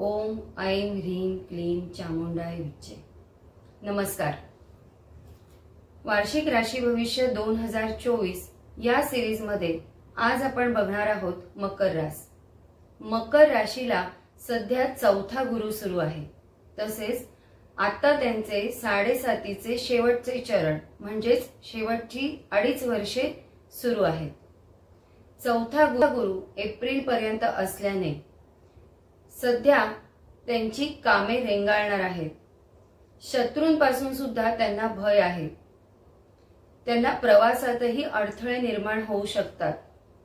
ओम ऐं ह्रीं क्लीं चामुंडाय विच्चे। नमस्कार। वार्षिक राशी भविष्य 2024 या सिरीज मध्ये आज आपण बघणार आहोत मकर रास। मकर राशीला सध्या चौथा गुरु सुरू आहे। तसेच आता त्यांचे 7.5 शेवटचे चरण म्हणजेच शेवटची 2.5 वर्षे सुरू आहेत। चौथा गुरु एप्रिल पर्यंत असल्याने सध्या त्यांची कामे रेंगाळणार आहेत। शत्रूंपासून सुद्धा त्यांना भय आहे। त्यांना प्रवासातही अडथळे निर्माण होऊ शकतात।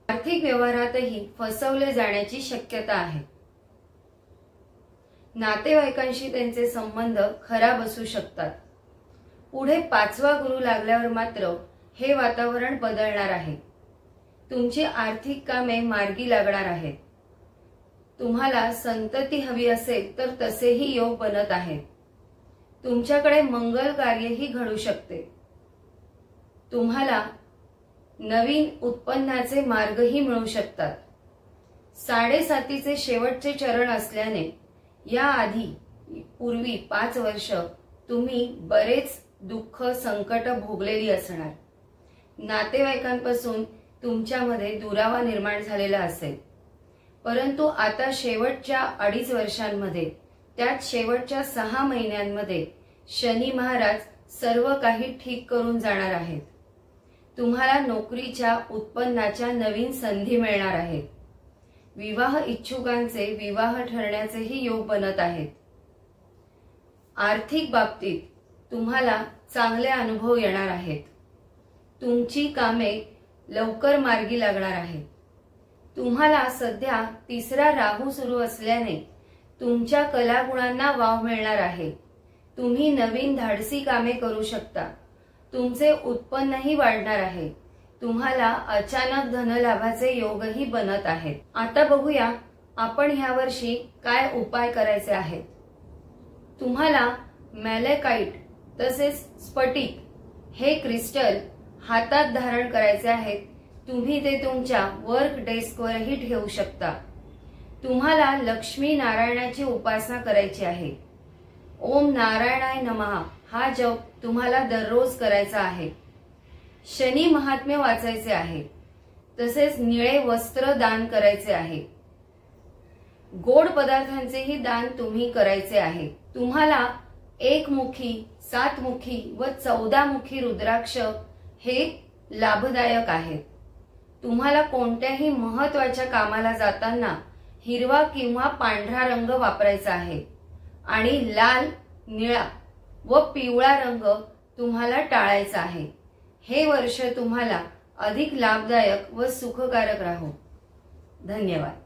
आर्थिक व्यवहारातही फसवले जाण्याची शक्यता आहे। नातेवाईकांशी त्यांचे संबंध खराब असू शकतात। पुढे 5वा गुरु लागल्यावर मात्र हे वातावरण बदलणार आहे। तुमची आर्थिक कामे मार्गी लागणार आहेत। तुम्हाला संतती हवी असेल तर तसेही योग बनत आहेत। तुमच्याकडे मंगल कार्यही घडू शकते। तुम्हाला नवीन उत्पन्नाचे मार्गही मिळू शकतात। 7.5 शेवटचे चरण असल्याने या आधी पूर्वी 5 वर्ष तुम्ही बरेच दुःख संकट भोगलेली असणार। नातेवाईकांपासून तुमच्यामध्ये दुरावा निर्माण झालेला असेल। परंतु आता शेवटच्या 2.5 वर्षांमध्ये त्यात शेवटच्या 6 महिन्यांमध्ये शनी महाराज सर्व काही ठीक करून जाणार आहेत। तुम्हाला नोकरीच्या उत्पन्नाच्या नवीन संधी मिळणार आहेत। विवाह इच्छुकांचे विवाह ठरण्याचेही योग बनत आहेत। आर्थिक बाबतीत तुम्हाला चांगले अनुभव येणार आहेत। तुमची कामे लवकर मार्गी लागणार आहेत। तुम्हाला सध्या 3रा राहू सुरू असल्याने तुमच्या कलागुणांना वाव मिळणार आहे। तुम्ही नवीन धाडसी कामे करू शकता। तुमचे उत्पन्नही वाढणार आहे। तुम्हाला अचानक धनलाभाचे योगही बनत आहेत। आता बघूया आपण ह्या वर्षी काय उपाय करायचे आहेत। तुम्हाला मॅलेकाइट तसेच स्फटिक हे क्रिस्टल हातात धारण करायचे आहेत। तुम्ही ते तुमच्या वर्क डेस्कवरही ठेवू शकता। तुम्हाला लक्ष्मी नारायणाची उपासना करायची आहे। ओम नारायणाय नमः हा जप तुम्हाला दररोज करायचा आहे। शनी महात्म्य वाचायचे आहे। तसेच निळे वस्त्र दान करायचे आहे। गोड पदार्थांचेही दान तुम्ही करायचे आहे। तुम्हाला 1 मुखी 7 मुखी व 14 मुखी रुद्राक्ष हे लाभदायक आहेत। तुम्हाला कोणत्याही महत्त्वाच्या कामाला जाताना हिरवा किंवा पांढरा रंग वापरायचा आहे आणि लाल, निळा व पिवळा रंग तुम्हाला टाळायचा आहे। हे वर्ष तुम्हाला अधिक लाभदायक व सुखकारक राहो। धन्यवाद।